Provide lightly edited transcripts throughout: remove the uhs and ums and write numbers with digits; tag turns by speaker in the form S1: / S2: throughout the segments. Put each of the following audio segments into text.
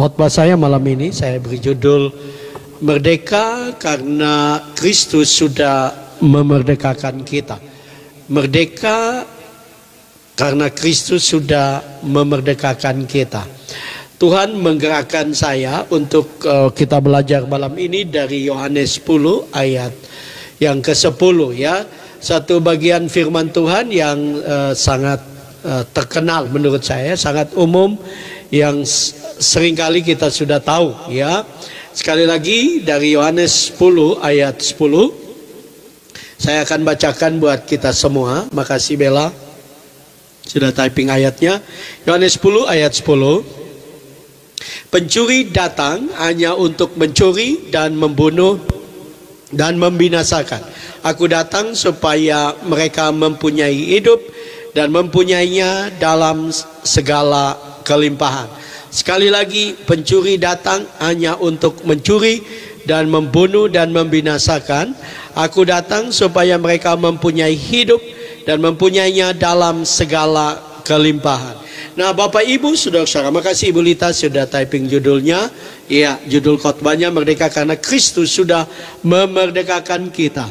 S1: Khotbah saya malam ini saya beri judul Merdeka karena Kristus sudah memerdekakan kita. Merdeka karena Kristus sudah memerdekakan kita. Tuhan menggerakkan saya untuk kita belajar malam ini dari Yohanes 10 ayat yang ke-10 ya. Satu bagian firman Tuhan yang sangat terkenal menurut saya, sangat umum, yang seringkali kita sudah tahu ya. Sekali lagi dari Yohanes 10 ayat 10 saya akan bacakan buat kita semua. Makasih Bella sudah typing ayatnya. Yohanes 10 ayat 10. Pencuri datang hanya untuk mencuri dan membunuh dan membinasakan. Aku datang supaya mereka mempunyai hidup dan mempunyainya dalam segala kelimpahan. Sekali lagi, pencuri datang hanya untuk mencuri dan membunuh dan membinasakan. Aku datang supaya mereka mempunyai hidup dan mempunyainya dalam segala kelimpahan. Nah, Bapak Ibu, saudara-saudara, makasih Ibu Lita sudah typing judulnya. Ya, judul khotbahnya Merdeka karena Kristus sudah memerdekakan kita.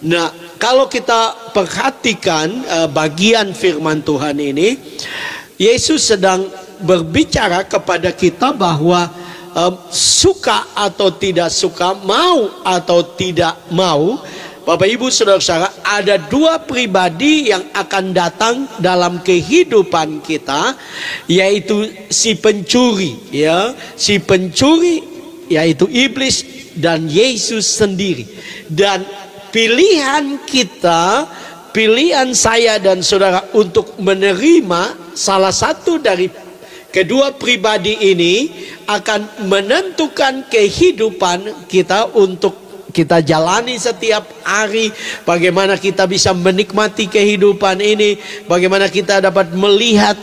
S1: Nah, kalau kita perhatikan bagian firman Tuhan ini, Yesus sedang berbicara kepada kita bahwa suka atau tidak suka, mau atau tidak mau, Bapak Ibu saudara-saudara, ada dua pribadi yang akan datang dalam kehidupan kita, yaitu si pencuri ya, si pencuri yaitu iblis dan Yesus sendiri. Dan pilihan kita, pilihan saya dan saudara untuk menerima salah satu dari kedua pribadi ini akan menentukan kehidupan kita untuk kita jalani setiap hari. Bagaimana kita bisa menikmati kehidupan ini, bagaimana kita dapat melihat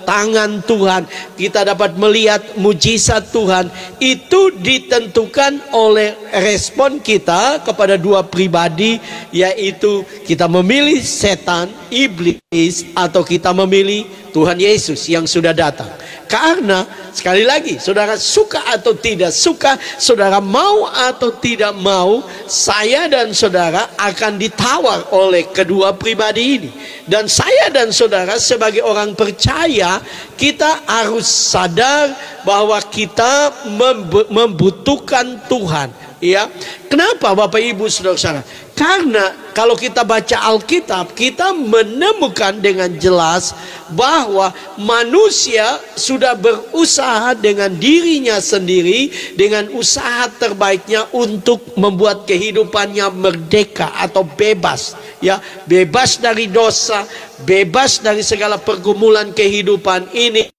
S1: tangan Tuhan, kita dapat melihat mujizat Tuhan. Itu ditentukan oleh respon kita kepada dua pribadi, yaitu kita memilih setan, iblis, atau kita memilih Tuhan Yesus yang sudah datang. Karena sekali lagi, saudara suka atau tidak suka, saudara mau atau tidak mau, saya dan saudara akan ditawar oleh kedua pribadi ini. Dan saya dan saudara sebagai orang percaya, kita harus sadar bahwa kita membutuhkan Tuhan. Ya, kenapa Bapak Ibu saudara-saudara? Karena kalau kita baca Alkitab, kita menemukan dengan jelas bahwa manusia sudah berusaha dengan dirinya sendiri, dengan usaha terbaiknya untuk membuat kehidupannya merdeka atau bebas. Ya, bebas dari dosa, bebas dari segala pergumulan kehidupan ini.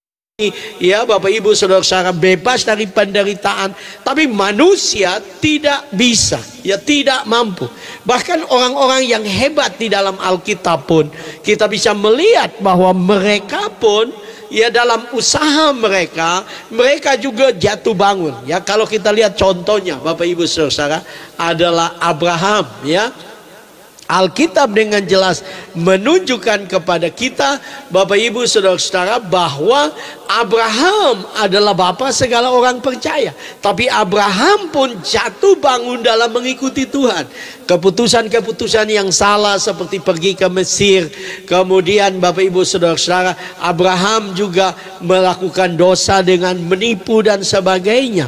S1: Ya, Bapak Ibu saudara-saudara, bebas dari penderitaan. Tapi manusia tidak bisa, ya tidak mampu. Bahkan orang-orang yang hebat di dalam Alkitab pun kita bisa melihat bahwa mereka pun ya dalam usaha mereka juga jatuh bangun. Ya, kalau kita lihat contohnya Bapak Ibu saudara-saudara adalah Abraham ya. Alkitab dengan jelas menunjukkan kepada kita Bapak Ibu saudara-saudara bahwa Abraham adalah bapa segala orang percaya. Tapi Abraham pun jatuh bangun dalam mengikuti Tuhan. Keputusan-keputusan yang salah seperti pergi ke Mesir. Kemudian Bapak Ibu saudara-saudara, Abraham juga melakukan dosa dengan menipu dan sebagainya.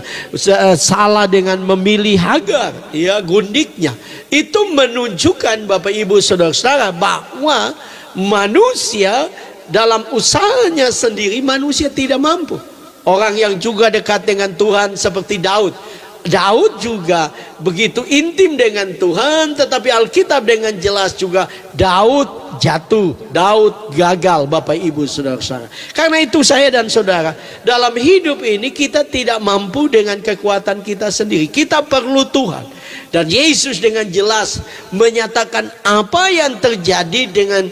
S1: Salah dengan memilih Hagar, ya gundiknya. Itu menunjukkan Bapak Ibu saudara-saudara bahwa manusia dalam usahanya sendiri manusia tidak mampu. Orang yang juga dekat dengan Tuhan seperti Daud. Daud juga begitu intim dengan Tuhan, tetapi Alkitab dengan jelas juga Daud jatuh, Daud gagal Bapak Ibu saudara-saudara. Karena itu saya dan saudara, dalam hidup ini kita tidak mampu dengan kekuatan kita sendiri. Kita perlu Tuhan. Dan Yesus dengan jelas menyatakan apa yang terjadi dengan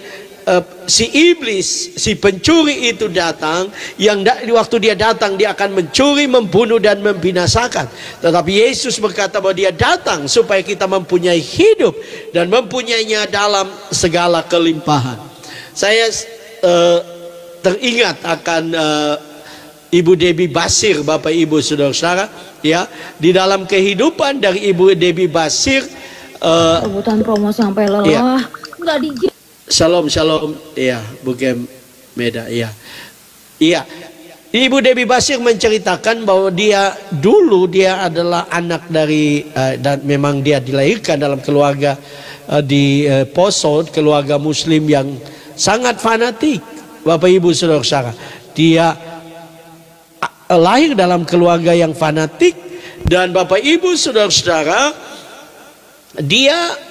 S1: si iblis, si pencuri itu datang, yang waktu dia datang dia akan mencuri, membunuh dan membinasakan. Tetapi Yesus berkata bahwa dia datang supaya kita mempunyai hidup dan mempunyainya dalam segala kelimpahan. Saya teringat akan Ibu Debbie Basir, Bapak Ibu Saudara-saudara, ya, di dalam kehidupan dari Ibu Debbie Basir,
S2: rebutan promo sampai lelah,
S1: ya.
S2: nggak dijawab.
S1: Shalom, shalom, ya, bukan Meda, ya, iya. Ibu Debbie Basir menceritakan bahwa dia adalah anak dari dan memang dia dilahirkan dalam keluarga di Poso, keluarga Muslim yang sangat fanatik, Bapak Ibu Saudara-saudara. Dia lahir dalam keluarga yang fanatik, dan Bapak Ibu Saudara-saudara, dia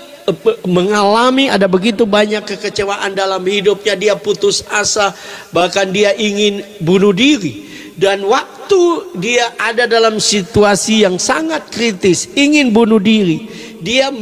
S1: mengalami ada begitu banyak kekecewaan dalam hidupnya. Dia putus asa, bahkan dia ingin bunuh diri. Dan waktu dia ada dalam situasi yang sangat kritis, ingin bunuh diri, dia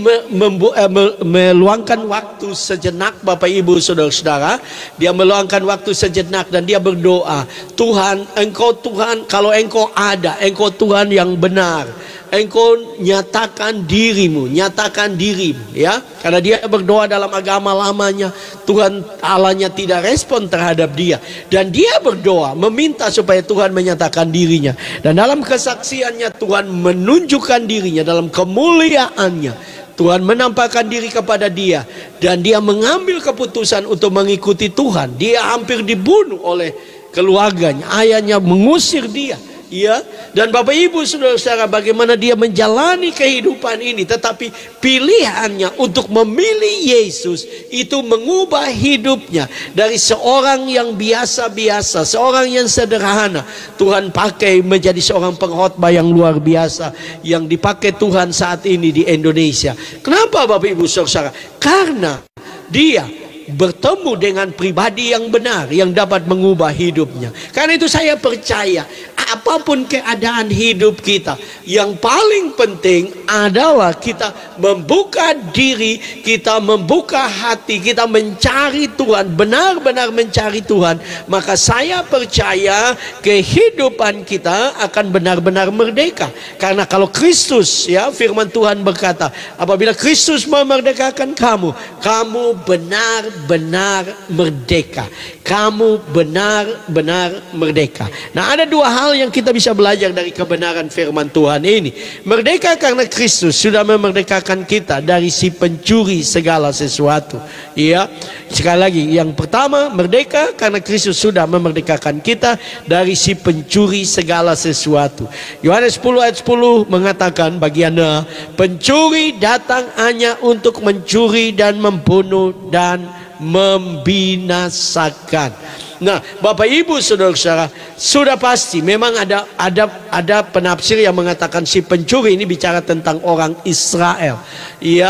S1: meluangkan waktu sejenak, Bapak Ibu Saudara-saudara. Dia meluangkan waktu sejenak dan dia berdoa, Tuhan, Engkau Tuhan, kalau Engkau ada, Engkau Tuhan yang benar, Engkau nyatakan dirimu, nyatakan dirimu, ya. Karena dia berdoa dalam agama lamanya, Tuhan Allahnya tidak respon terhadap dia, dan dia berdoa meminta supaya Tuhan menyatakan dirinya. Dan dalam kesaksiannya Tuhan menunjukkan dirinya dalam kemuliaannya. Tuhan menampakkan diri kepada dia, dan dia mengambil keputusan untuk mengikuti Tuhan. Dia hampir dibunuh oleh keluarganya, ayahnya mengusir dia. Ya, dan Bapak Ibu Saudara-saudara, bagaimana dia menjalani kehidupan ini, tetapi pilihannya untuk memilih Yesus itu mengubah hidupnya dari seorang yang biasa-biasa, seorang yang sederhana. Tuhan pakai menjadi seorang pengkhotbah yang luar biasa yang dipakai Tuhan saat ini di Indonesia. Kenapa Bapak Ibu Saudara-saudara? Karena dia bertemu dengan pribadi yang benar yang dapat mengubah hidupnya. Karena itu saya percaya apapun keadaan hidup kita, yang paling penting adalah kita membuka diri, kita membuka hati, kita mencari Tuhan, benar-benar mencari Tuhan. Maka saya percaya kehidupan kita akan benar-benar merdeka. Karena kalau Kristus, ya, firman Tuhan berkata, apabila Kristus memerdekakan kamu, kamu benar-benar merdeka. Kamu benar-benar merdeka. Nah, ada dua hal yang kita bisa belajar dari kebenaran firman Tuhan ini. Merdeka karena Kristus sudah memerdekakan kita dari si pencuri segala sesuatu. Ya, sekali lagi, yang pertama, merdeka karena Kristus sudah memerdekakan kita dari si pencuri segala sesuatu. Yohanes 10 ayat 10 mengatakan bagiannya, pencuri datang hanya untuk mencuri dan membunuh dan membinasakan. Nah, Bapak Ibu Saudara-saudara, sudah pasti memang ada penafsir yang mengatakan si pencuri ini bicara tentang orang Israel. Ya,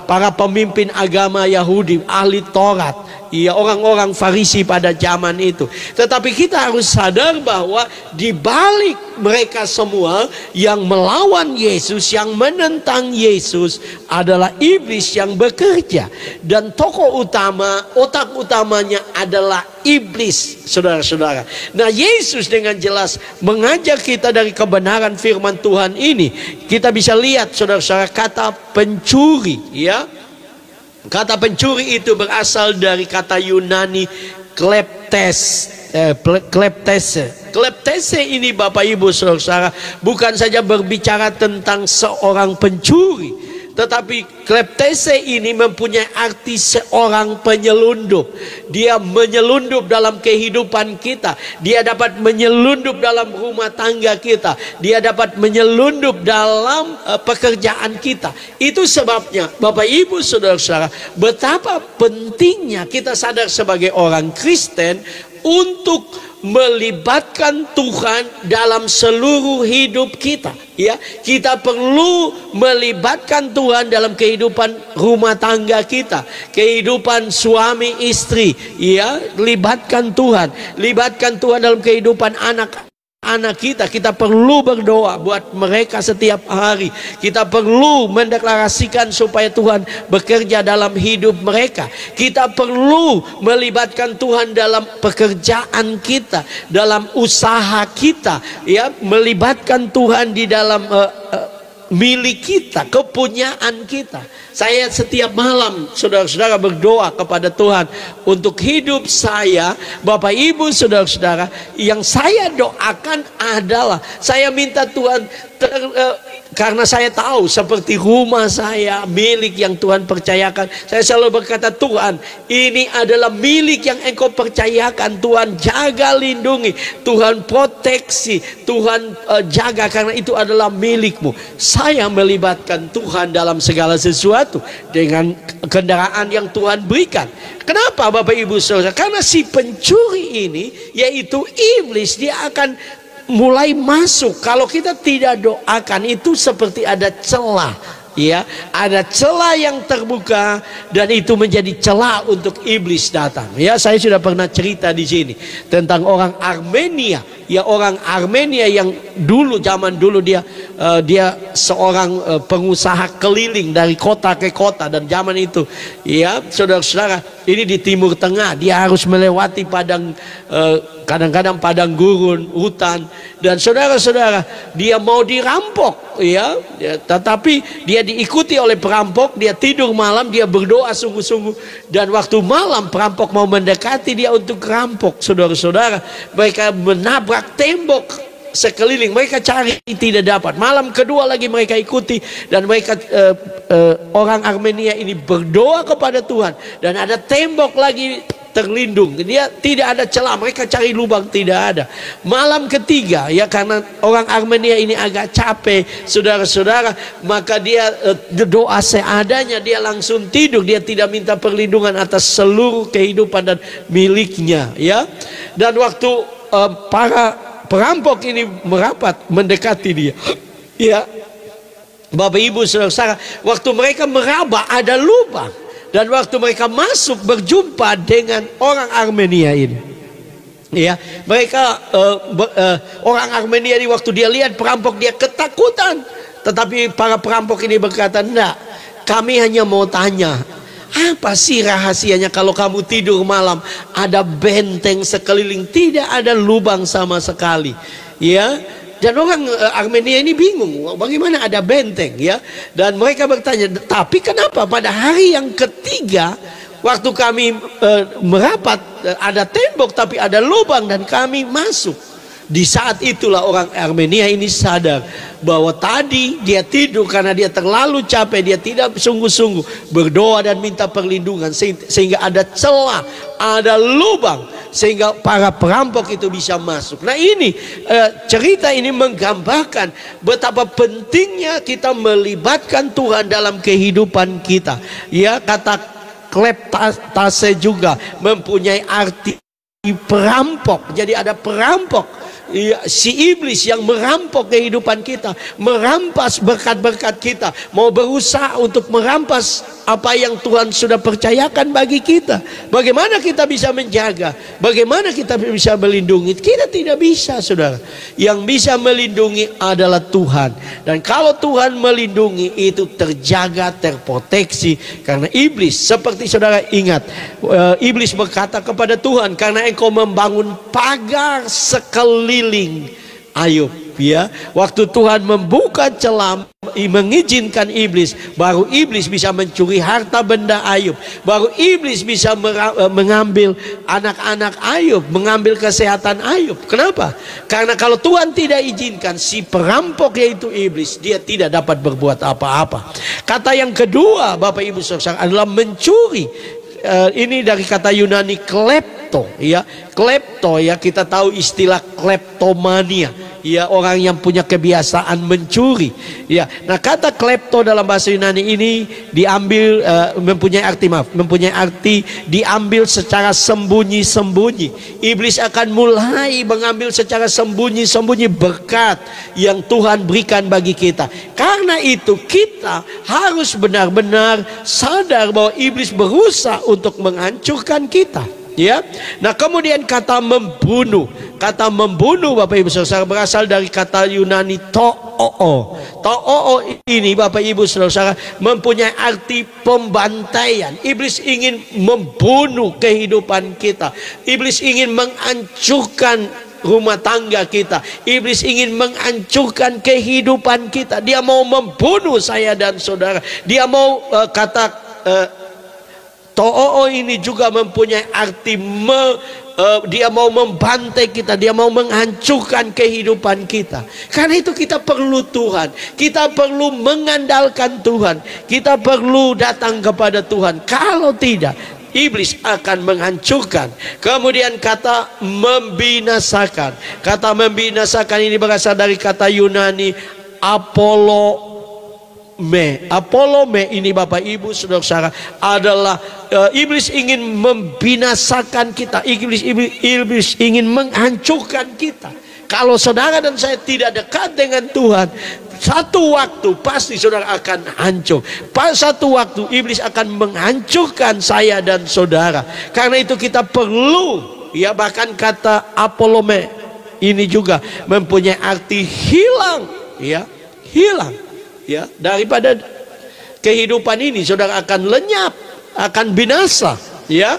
S1: para pemimpin agama Yahudi, ahli Taurat, ya, orang-orang Farisi pada zaman itu. Tetapi kita harus sadar bahwa di balik mereka semua yang melawan Yesus, yang menentang Yesus, adalah iblis yang bekerja. Dan tokoh utama, otak utamanya adalah iblis, saudara-saudara. Nah, Yesus dengan jelas mengajak kita dari kebenaran firman Tuhan ini. Kita bisa lihat, saudara-saudara, kata pencuri, ya. Kata pencuri itu berasal dari kata Yunani kleptese. Kleptese ini, Bapak Ibu Saudara, bukan saja berbicara tentang seorang pencuri, tetapi kleptese ini mempunyai arti seorang penyelundup. Dia menyelundup dalam kehidupan kita. Dia dapat menyelundup dalam rumah tangga kita. Dia dapat menyelundup dalam pekerjaan kita. Itu sebabnya, Bapak Ibu Saudara-saudara, betapa pentingnya kita sadar sebagai orang Kristen untuk melibatkan Tuhan dalam seluruh hidup kita. Ya, kita perlu melibatkan Tuhan dalam kehidupan rumah tangga kita, kehidupan suami istri. Ya, libatkan Tuhan dalam kehidupan anak kita. Kita perlu berdoa buat mereka setiap hari. Kita perlu mendeklarasikan supaya Tuhan bekerja dalam hidup mereka. Kita perlu melibatkan Tuhan dalam pekerjaan kita, dalam usaha kita, ya, melibatkan Tuhan di dalam milik kita, kepunyaan kita. Saya setiap malam saudara-saudara berdoa kepada Tuhan untuk hidup saya. Bapak Ibu saudara-saudara, yang saya doakan adalah saya minta Tuhan karena saya tahu seperti rumah saya milik yang Tuhan percayakan. Saya selalu berkata, Tuhan, ini adalah milik yang Engkau percayakan. Tuhan jaga, lindungi, Tuhan proteksi, Tuhan jaga, karena itu adalah milik-Mu. Saya melibatkan Tuhan dalam segala sesuatu dengan kendaraan yang Tuhan berikan. Kenapa Bapak Ibu Saudara? Karena si pencuri ini, yaitu iblis, dia akan mulai masuk. Kalau kita tidak doakan, itu seperti ada celah, ya, ada celah yang terbuka, dan itu menjadi celah untuk iblis datang. Ya, saya sudah pernah cerita di sini tentang orang Armenia. Ya, orang Armenia yang dulu, zaman dulu dia seorang pengusaha keliling dari kota ke kota. Dan zaman itu, ya saudara-saudara, ini di Timur Tengah, dia harus melewati padang, kadang-kadang padang gurun, hutan. Dan saudara-saudara, dia mau dirampok, ya, tetapi dia diikuti oleh perampok. Dia tidur malam, dia berdoa sungguh-sungguh, dan waktu malam perampok mau mendekati dia untuk rampok. Saudara-saudara, mereka menabrak tembok sekeliling, mereka cari tidak dapat. Malam kedua lagi mereka ikuti, dan mereka orang Armenia ini berdoa kepada Tuhan, dan ada tembok lagi terlindung, dia tidak ada celah, mereka cari lubang, tidak ada. Malam ketiga, ya, karena orang Armenia ini agak capek, saudara-saudara, maka dia doa seadanya, dia langsung tidur, dia tidak minta perlindungan atas seluruh kehidupan dan miliknya, ya. Dan waktu para perampok ini merapat mendekati dia, ya, Bapak Ibu saudara, waktu mereka meraba ada lubang, dan waktu mereka masuk berjumpa dengan orang Armenia ini, ya, mereka orang Armenia ini waktu dia lihat perampok, dia ketakutan. Tetapi para perampok ini berkata, enggak, kami hanya mau tanya, apa sih rahasianya kalau kamu tidur malam ada benteng sekeliling, tidak ada lubang sama sekali, ya. Dan orang Armenia ini bingung, bagaimana ada benteng, ya. Dan mereka bertanya, tapi kenapa pada hari yang ketiga waktu kami merapat ada tembok tapi ada lubang dan kami masuk? Di saat itulah orang Armenia ini sadar bahwa tadi dia tidur karena dia terlalu capek, dia tidak sungguh-sungguh berdoa dan minta perlindungan, sehingga ada celah, ada lubang, sehingga para perampok itu bisa masuk. Nah, ini cerita ini menggambarkan betapa pentingnya kita melibatkan Tuhan dalam kehidupan kita. Ya, kata kleptase juga mempunyai arti perampok. Jadi ada perampok, si iblis yang merampok kehidupan kita, merampas berkat-berkat kita, mau berusaha untuk merampas apa yang Tuhan sudah percayakan bagi kita. Bagaimana kita bisa menjaga? Bagaimana kita bisa melindungi? Kita tidak bisa, saudara. Yang bisa melindungi adalah Tuhan. Dan kalau Tuhan melindungi, itu terjaga, terproteksi. Karena iblis, seperti saudara ingat, iblis berkata kepada Tuhan, karena engkau membangun pagar sekeliling Ayub, ya. Waktu Tuhan membuka celah, mengizinkan iblis, baru iblis bisa mencuri harta benda Ayub, baru iblis bisa mengambil anak-anak Ayub, mengambil kesehatan Ayub. Kenapa? Karena kalau Tuhan tidak izinkan, si perampok yaitu iblis, dia tidak dapat berbuat apa-apa. Kata yang kedua, Bapak Ibu Saudara, adalah mencuri. Ini dari kata Yunani klepto, ya. Klepto, ya, kita tahu istilah kleptomania, ya, orang yang punya kebiasaan mencuri, ya. Nah, kata klepto dalam bahasa Yunani ini diambil mempunyai arti diambil secara sembunyi-sembunyi. Iblis akan mulai mengambil secara sembunyi-sembunyi berkat yang Tuhan berikan bagi kita. Karena itu kita harus benar-benar sadar bahwa iblis berusaha untuk menghancurkan kita, ya. Nah, kemudian kata membunuh. Kata membunuh, Bapak Ibu Saudara, berasal dari kata Yunani to'o. To'o ini, Bapak Ibu Saudara, mempunyai arti pembantaian. Iblis ingin membunuh kehidupan kita. Iblis ingin menghancurkan rumah tangga kita. Iblis ingin menghancurkan kehidupan kita. Dia mau membunuh saya dan saudara. Dia mau To'o ini juga mempunyai arti dia mau membantai kita, dia mau menghancurkan kehidupan kita. Karena itu kita perlu Tuhan, kita perlu mengandalkan Tuhan, kita perlu datang kepada Tuhan. Kalau tidak, iblis akan menghancurkan. Kemudian kata membinasakan. Kata membinasakan ini berasal dari kata Yunani Apolome ini Bapak Ibu Saudara adalah iblis ingin membinasakan kita. Iblis ingin menghancurkan kita. Kalau saudara dan saya tidak dekat dengan Tuhan, satu waktu pasti saudara akan hancur. Satu waktu iblis akan menghancurkan saya dan saudara. Karena itu kita perlu, ya, bahkan kata Apolome ini juga mempunyai arti hilang, ya, hilang. Ya, daripada kehidupan ini saudara akan lenyap, akan binasa, ya.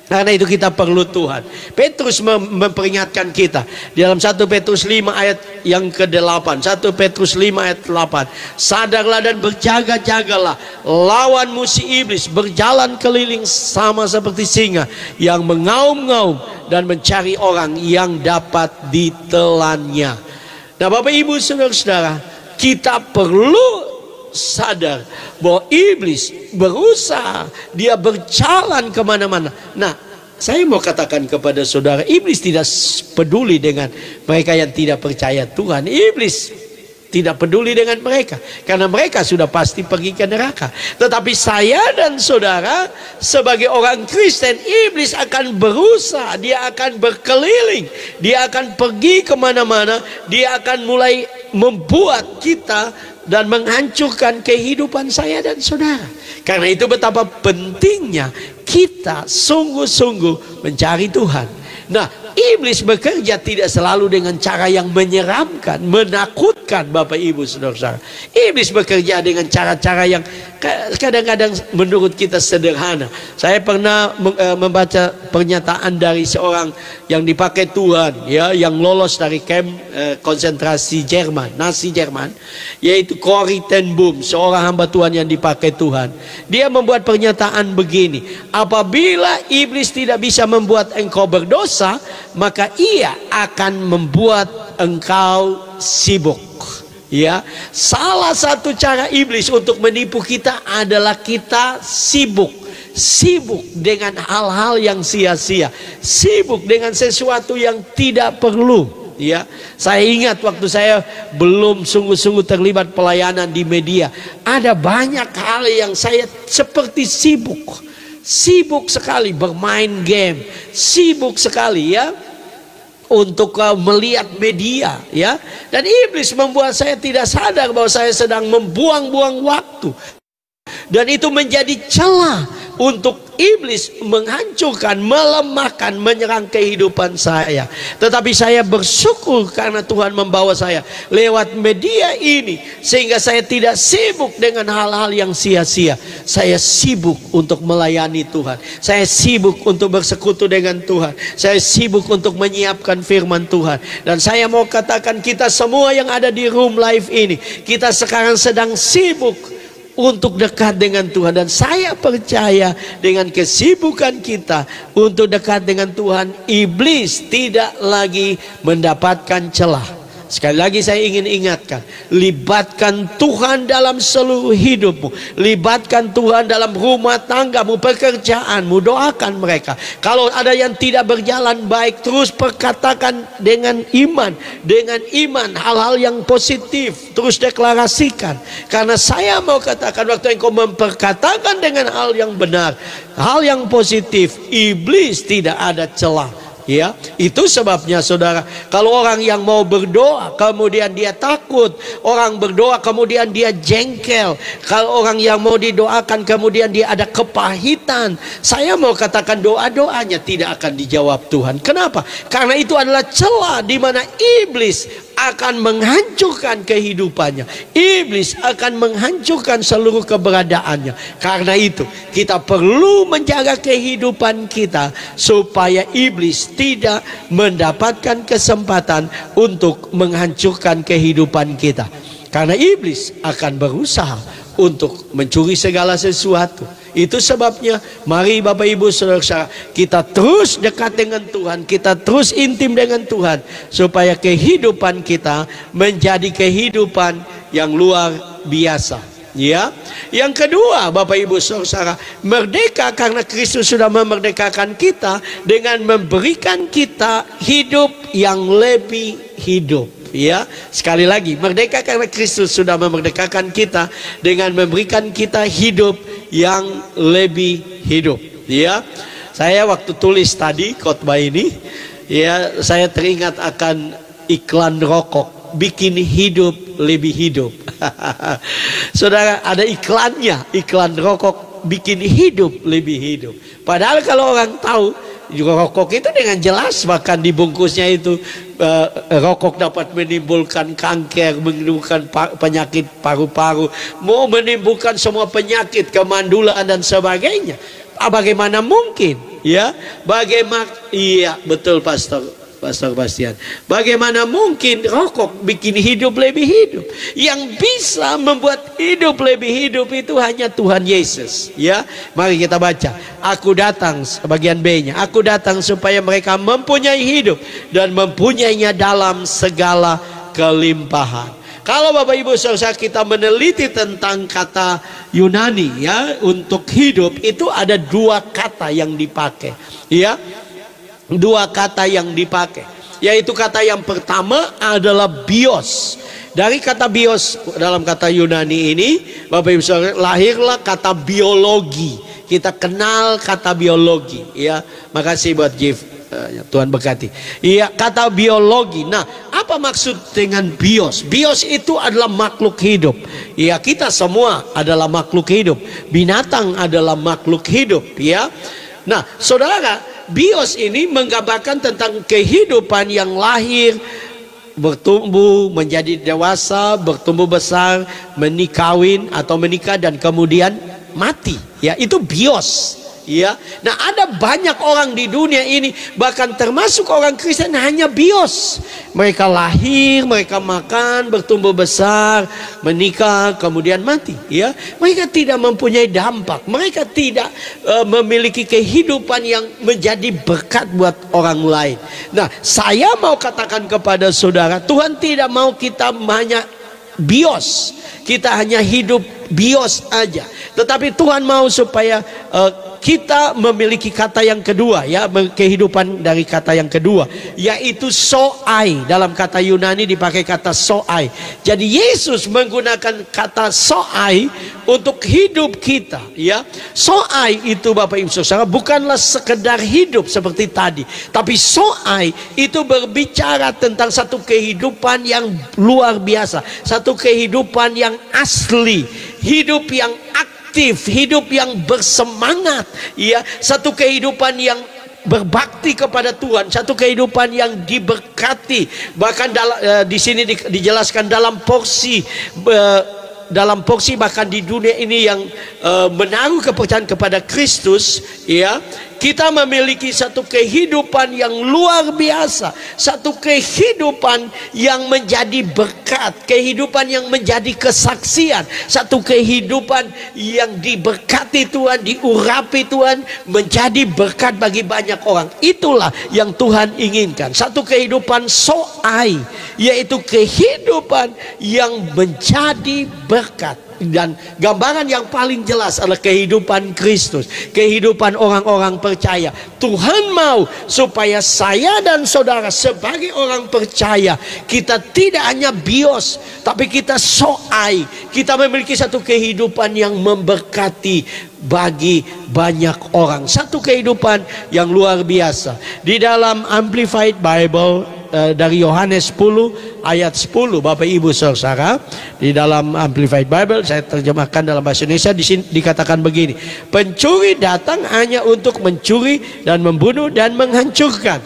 S1: Karena itu kita perlu Tuhan. Petrus memperingatkan kita di dalam 1 Petrus 5 ayat yang ke-8. 1 Petrus 5 ayat 8. Sadarlah dan berjaga-jagalah, lawan musuh iblis berjalan keliling sama seperti singa yang mengaum-ngaum dan mencari orang yang dapat ditelannya. Nah, Bapak Ibu Saudara-saudara, kita perlu sadar bahwa iblis berusaha, dia berjalan kemana-mana. Nah, saya mau katakan kepada saudara, iblis tidak peduli dengan mereka yang tidak percaya Tuhan. Iblis tidak peduli dengan mereka, karena mereka sudah pasti pergi ke neraka. Tetapi saya dan saudara sebagai orang Kristen, iblis akan berusaha, dia akan berkeliling, dia akan pergi kemana-mana, dia akan mulai membuat kita dan menghancurkan kehidupan saya dan saudara. Karena itu betapa pentingnya kita sungguh-sungguh mencari Tuhan. Nah, iblis bekerja tidak selalu dengan cara yang menyeramkan, menakutkan Bapak Ibu Saudara. Iblis bekerja dengan cara-cara yang kadang-kadang menurut kita sederhana. Saya pernah membaca pernyataan dari seorang yang dipakai Tuhan, ya, yang lolos dari kamp konsentrasi Jerman, Nazi Jerman, yaitu Corrie ten Boom, seorang hamba Tuhan yang dipakai Tuhan. Dia membuat pernyataan begini: apabila iblis tidak bisa membuat engkau berdosa, maka ia akan membuat engkau sibuk. Ya, salah satu cara iblis untuk menipu kita adalah kita sibuk dengan hal-hal yang sia-sia, sibuk dengan sesuatu yang tidak perlu. Ya, saya ingat waktu saya belum sungguh-sungguh terlibat pelayanan di media, ada banyak hal yang saya seperti sibuk sekali bermain game, sibuk sekali, ya, untuk melihat media, ya. Dan iblis membuat saya tidak sadar bahwa saya sedang membuang-buang waktu. Dan itu menjadi celah untuk iblis menghancurkan, melemahkan, menyerang kehidupan saya. Tetapi saya bersyukur karena Tuhan membawa saya lewat media ini, sehingga saya tidak sibuk dengan hal-hal yang sia-sia. Saya sibuk untuk melayani Tuhan, saya sibuk untuk bersekutu dengan Tuhan, saya sibuk untuk menyiapkan firman Tuhan. Dan saya mau katakan, kita semua yang ada di room live ini, kita sekarang sedang sibuk untuk dekat dengan Tuhan. Dan saya percaya dengan kesibukan kita untuk dekat dengan Tuhan, iblis tidak lagi mendapatkan celah. Sekali lagi saya ingin ingatkan, libatkan Tuhan dalam seluruh hidupmu, libatkan Tuhan dalam rumah tanggamu, pekerjaanmu, doakan mereka. Kalau ada yang tidak berjalan baik, terus perkatakan dengan iman, hal-hal yang positif, terus deklarasikan. Karena saya mau katakan, waktu engkau memperkatakan dengan hal yang benar, hal yang positif, iblis tidak ada celah. Ya, itu sebabnya saudara, kalau orang yang mau berdoa kemudian dia takut, orang berdoa kemudian dia jengkel, kalau orang yang mau didoakan kemudian dia ada kepahitan, saya mau katakan doa-doanya tidak akan dijawab Tuhan. Kenapa? Karena itu adalah celah di mana iblis akan menghancurkan kehidupannya. Iblis akan menghancurkan seluruh keberadaannya. Karena itu kita perlu menjaga kehidupan kita supaya iblis tidak mendapatkan kesempatan untuk menghancurkan kehidupan kita. Karena iblis akan berusaha untuk mencuri segala sesuatu. Itu sebabnya mari Bapak Ibu Saudara, kita terus dekat dengan Tuhan, kita terus intim dengan Tuhan, supaya kehidupan kita menjadi kehidupan yang luar biasa. Ya, yang kedua Bapak Ibu Saudara, merdeka karena Kristus sudah memerdekakan kita dengan memberikan kita hidup yang lebih hidup. Ya, sekali lagi, merdeka karena Kristus sudah memerdekakan kita dengan memberikan kita hidup yang lebih hidup. Ya, saya waktu tulis tadi khotbah ini, ya, saya teringat akan iklan rokok, bikin hidup lebih hidup. Saudara, ada iklannya, iklan rokok bikin hidup lebih hidup. Padahal kalau orang tahu juga rokok itu dengan jelas, bahkan dibungkusnya itu rokok dapat menimbulkan kanker, menimbulkan penyakit paru-paru, mau menimbulkan semua penyakit, kemandulan dan sebagainya. Bagaimana mungkin? Ya, bagaimana? Iya, betul Pastor Bastian. Bagaimana mungkin rokok bikin hidup lebih hidup? Yang bisa membuat hidup lebih hidup itu hanya Tuhan Yesus. Ya, mari kita baca. Aku datang, bagian B-nya. Aku datang supaya mereka mempunyai hidup dan mempunyainya dalam segala kelimpahan. Kalau Bapak Ibu Saudara kita meneliti tentang kata Yunani, ya, untuk hidup itu ada dua kata yang dipakai. Ya. Dua kata yang dipakai, yaitu kata yang pertama adalah bios. Dari kata bios dalam kata Yunani ini, Bapak Ibu Saudara, lahirlah kata biologi. Kita kenal kata biologi, ya. Makasih buat Jeff, Tuhan berkati. Iya, kata biologi. Nah, apa maksud dengan bios? Bios itu adalah makhluk hidup. Ya, kita semua adalah makhluk hidup. Binatang adalah makhluk hidup, ya. Nah, saudara, bios ini menggambarkan tentang kehidupan yang lahir, bertumbuh, menjadi dewasa, bertumbuh besar, menikawin atau menikah dan kemudian mati. Ya, itu bios. Ya, nah ada banyak orang di dunia ini, bahkan termasuk orang Kristen, hanya bios. Mereka lahir, mereka makan, bertumbuh besar, menikah, kemudian mati. Ya, mereka tidak mempunyai dampak, mereka tidak memiliki kehidupan yang menjadi berkat buat orang lain. Nah, saya mau katakan kepada saudara, Tuhan tidak mau kita hanya bios, kita hanya hidup bios aja. Tetapi Tuhan mau supaya kita memiliki kata yang kedua, ya, kehidupan dari kata yang kedua, yaitu soai. Dalam kata Yunani dipakai kata soai. Jadi Yesus menggunakan kata soai untuk hidup kita, ya. Soai itu Bapak Ibu Saudara bukanlah sekedar hidup seperti tadi, tapi soai itu berbicara tentang satu kehidupan yang luar biasa, satu kehidupan yang asli, hidup yang aktif, hidup yang bersemangat, ya, satu kehidupan yang berbakti kepada Tuhan, satu kehidupan yang diberkati. Bahkan di sini dijelaskan dalam porsi bahkan di dunia ini yang menaruh kepercayaan kepada Kristus, ya, kita memiliki satu kehidupan yang luar biasa, satu kehidupan yang menjadi berkat, kehidupan yang menjadi kesaksian, satu kehidupan yang diberkati Tuhan, diurapi Tuhan, menjadi berkat bagi banyak orang. Itulah yang Tuhan inginkan, satu kehidupan soai, yaitu kehidupan yang menjadi berkat. Dan gambaran yang paling jelas adalah kehidupan Kristus, kehidupan orang-orang percaya. Tuhan mau supaya saya dan saudara sebagai orang percaya, kita tidak hanya bios, tapi kita soai. Kita memiliki satu kehidupan yang memberkati bagi banyak orang, satu kehidupan yang luar biasa. Di dalam Amplified Bible dari Yohanes 10 ayat 10, Bapak Ibu Saudara, di dalam Amplified Bible, saya terjemahkan dalam bahasa Indonesia, di sini dikatakan begini: pencuri datang hanya untuk mencuri dan membunuh dan menghancurkan.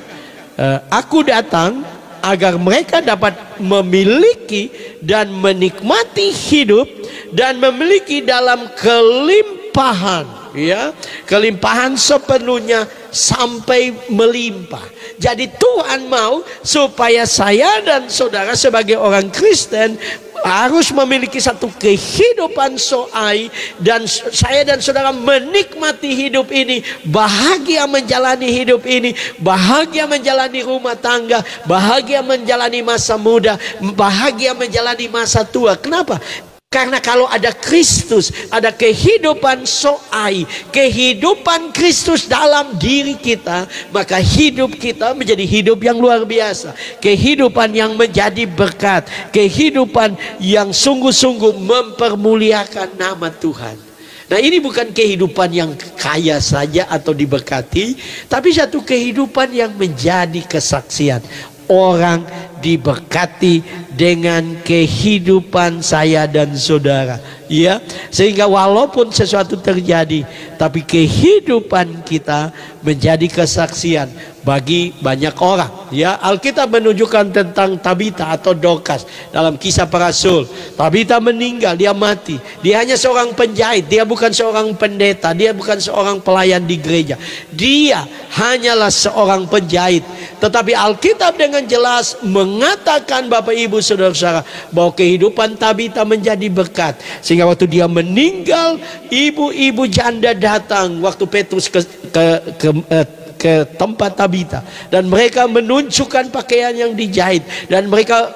S1: Aku datang agar mereka dapat memiliki dan menikmati hidup dan memiliki dalam kelimpahan, ya, kelimpahan sepenuhnya sampai melimpah. Jadi Tuhan mau supaya saya dan saudara sebagai orang Kristen harus memiliki satu kehidupan soai, dan saya dan saudara menikmati hidup ini, bahagia menjalani hidup ini, bahagia menjalani rumah tangga, bahagia menjalani masa muda, bahagia menjalani masa tua. Kenapa? Karena kalau ada Kristus, ada kehidupan soai, kehidupan Kristus dalam diri kita, maka hidup kita menjadi hidup yang luar biasa, kehidupan yang menjadi berkat, kehidupan yang sungguh-sungguh mempermuliakan nama Tuhan. Nah, ini bukan kehidupan yang kaya saja atau diberkati, tapi satu kehidupan yang menjadi kesaksian. Orang diberkati dengan kehidupan saya dan saudara, ya, sehingga walaupun sesuatu terjadi, tapi kehidupan kita menjadi kesaksian bagi banyak orang, ya. Alkitab menunjukkan tentang Tabita atau Dorcas dalam Kisah Para Rasul. Tabita meninggal, dia mati. Dia hanya seorang penjahit, dia bukan seorang pendeta, dia bukan seorang pelayan di gereja. Dia hanyalah seorang penjahit. Tetapi Alkitab dengan jelas mengatakan, Bapak Ibu Saudara-saudara, bahwa kehidupan Tabita menjadi berkat, sehingga waktu dia meninggal, ibu-ibu janda datang waktu Petrus ke tempat Tabita, dan mereka menunjukkan pakaian yang dijahit, dan mereka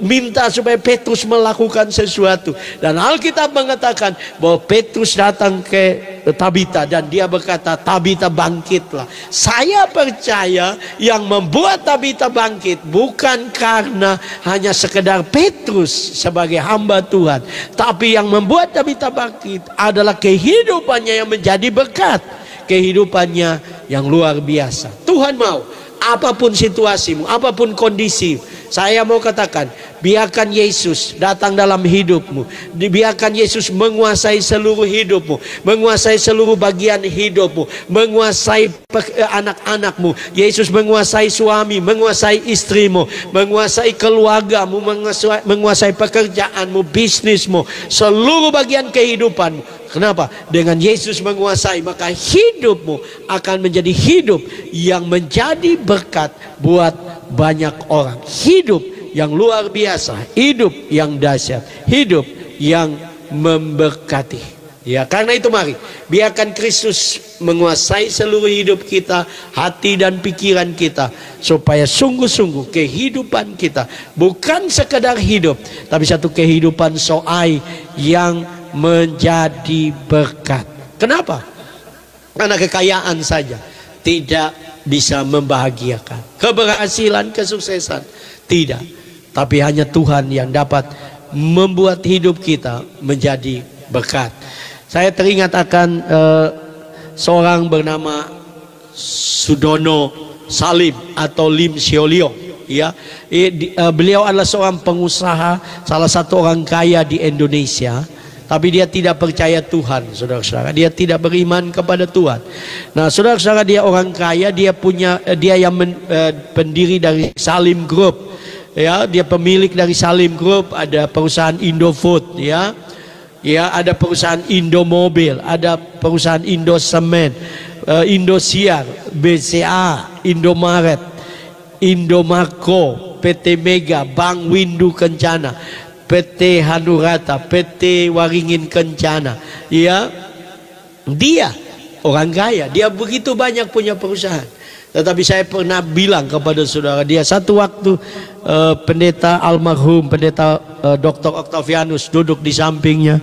S1: minta supaya Petrus melakukan sesuatu. Dan Alkitab mengatakan bahwa Petrus datang ke Tabita dan dia berkata, Tabita bangkitlah. Saya percaya yang membuat Tabita bangkit bukan karena hanya sekedar Petrus sebagai hamba Tuhan, tapi yang membuat Tabita bangkit adalah kehidupannya yang menjadi berkat, kehidupannya yang luar biasa. Tuhan mau apapun situasimu, apapun kondisi, saya mau katakan, biarkan Yesus datang dalam hidupmu, biarkan Yesus menguasai seluruh hidupmu, menguasai seluruh bagian hidupmu, menguasai anak-anakmu. Yesus menguasai suami, menguasai istrimu, menguasai keluargamu, menguasai pekerjaanmu, bisnismu, seluruh bagian kehidupanmu. Kenapa? Dengan Yesus menguasai, maka hidupmu akan menjadi hidup yang menjadi berkat buat banyak orang. Hidup yang luar biasa, hidup yang dahsyat, hidup yang memberkati. Ya, karena itu mari biarkan Kristus menguasai seluruh hidup kita, hati dan pikiran kita, supaya sungguh-sungguh kehidupan kita bukan sekedar hidup, tapi satu kehidupan soai yang menjadi berkat. Kenapa? Karena kekayaan saja tidak bisa membahagiakan, keberhasilan, kesuksesan tidak, tapi hanya Tuhan yang dapat membuat hidup kita menjadi berkat. Saya teringat akan seorang bernama Sudono Salim atau Lim Sioliong, ya. Beliau adalah seorang pengusaha, salah satu orang kaya di Indonesia. Tapi dia tidak percaya Tuhan, saudara-saudara. Dia tidak beriman kepada Tuhan. Nah, saudara-saudara, dia orang kaya. Dia yang pendiri dari Salim Group. Ya, dia pemilik dari Salim Group. Ada perusahaan Indofood, ya. Ya, ada perusahaan Indomobil, ada perusahaan Indosemen, Indosiar, BCA, Indomaret, Indomarko, PT Mega, Bank Windu Kencana, PT Hanurata, PT Waringin Kencana, ya. Dia orang kaya, dia begitu banyak punya perusahaan. Tetapi saya pernah bilang kepada saudara, dia satu waktu pendeta almarhum pendeta Dr. Octavianus duduk di sampingnya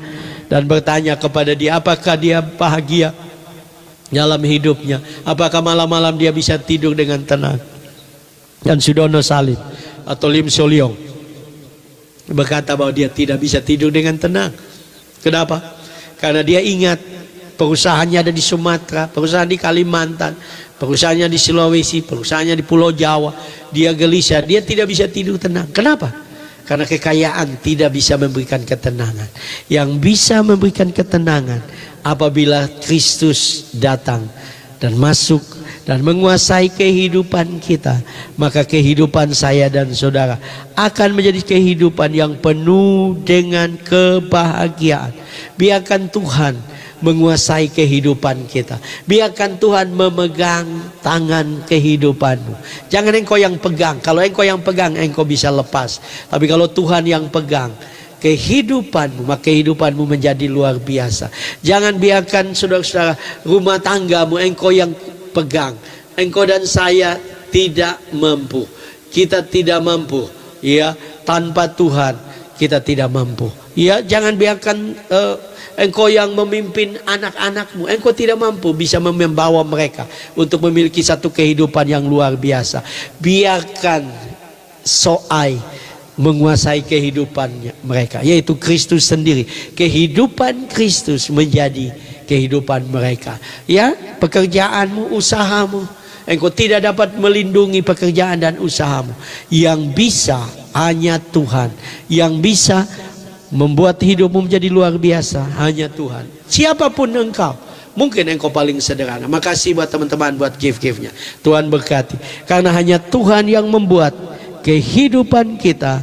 S1: dan bertanya kepada dia, apakah dia bahagia dalam hidupnya, apakah malam-malam dia bisa tidur dengan tenang. Dan Sudono Salim atau Lim Sioliong berkata bahwa dia tidak bisa tidur dengan tenang. Kenapa? Karena dia ingat perusahaannya ada di Sumatera, perusahaan di Kalimantan, perusahaannya di Sulawesi, perusahaannya di Pulau Jawa. Dia gelisah, dia tidak bisa tidur tenang. Kenapa? Karena kekayaan tidak bisa memberikan ketenangan. Yang bisa memberikan ketenangan apabila Kristus datang dan masuk dan menguasai kehidupan kita, maka kehidupan saya dan saudara akan menjadi kehidupan yang penuh dengan kebahagiaan. Biarkan Tuhan menguasai kehidupan kita. Biarkan Tuhan memegang tangan kehidupanmu. Jangan engkau yang pegang. Kalau engkau yang pegang, engkau bisa lepas. Tapi kalau Tuhan yang pegang kehidupanmu, maka kehidupanmu menjadi luar biasa. Jangan biarkan saudara-saudara rumah tanggamu engkau yang pegang. Engkau dan saya tidak mampu. Kita tidak mampu. Ya, tanpa Tuhan kita tidak mampu. Ya, jangan biarkan engkau yang memimpin anak-anakmu, engkau tidak mampu bisa membawa mereka untuk memiliki satu kehidupan yang luar biasa. Biarkan Soai menguasai kehidupannya mereka, yaitu Kristus sendiri. Kehidupan Kristus menjadi kehidupan mereka. Ya, pekerjaanmu, usahamu, engkau tidak dapat melindungi pekerjaan dan usahamu. Yang bisa hanya Tuhan. Yang bisa membuat hidupmu menjadi luar biasa hanya Tuhan. Siapapun engkau, mungkin engkau paling sederhana. Makasih buat teman-teman buat gift-giftnya. Tuhan berkati. Karena hanya Tuhan yang membuat kehidupan kita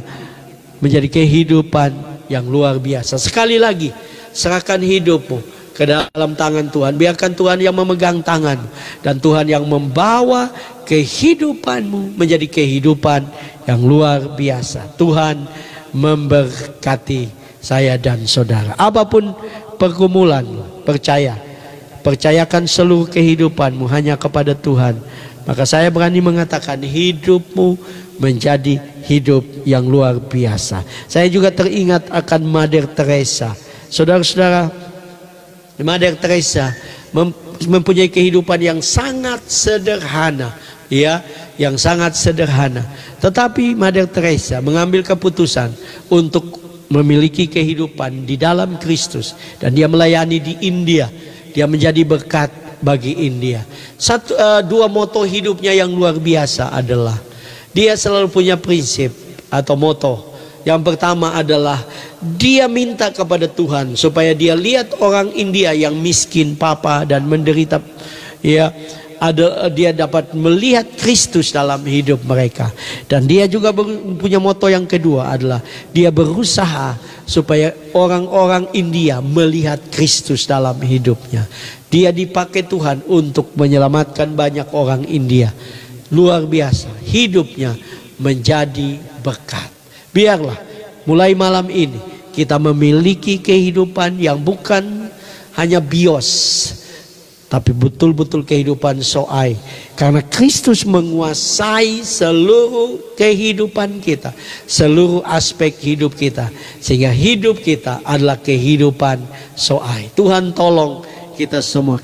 S1: menjadi kehidupan yang luar biasa. Sekali lagi, serahkan hidupmu ke dalam tangan Tuhan. Biarkan Tuhan yang memegang tanganmu, dan Tuhan yang membawa kehidupanmu menjadi kehidupan yang luar biasa. Tuhan memberkati saya dan saudara. Apapun pergumulanmu, percayakan seluruh kehidupanmu hanya kepada Tuhan. Maka saya berani mengatakan hidupmu menjadi hidup yang luar biasa. Saya juga teringat akan Mother Teresa. Saudara-saudara, Mother Teresa mempunyai kehidupan yang sangat sederhana, ya, yang sangat sederhana. Tetapi Mother Teresa mengambil keputusan untuk memiliki kehidupan di dalam Kristus, dan dia melayani di India. Dia menjadi berkat bagi India. Dua moto hidupnya yang luar biasa adalah dia selalu punya prinsip atau moto. Yang pertama adalah dia minta kepada Tuhan supaya dia lihat orang India yang miskin, papa dan menderita, ya, dia dapat melihat Kristus dalam hidup mereka. Dan dia juga punya moto yang kedua adalah dia berusaha supaya orang-orang India melihat Kristus dalam hidupnya. Dia dipakai Tuhan untuk menyelamatkan banyak orang India. Luar biasa, hidupnya menjadi berkat. Biarlah mulai malam ini kita memiliki kehidupan yang bukan hanya bios, tapi betul-betul kehidupan Soai. Karena Kristus menguasai seluruh kehidupan kita, seluruh aspek hidup kita, sehingga hidup kita adalah kehidupan Soai. Tuhan tolong kita semua.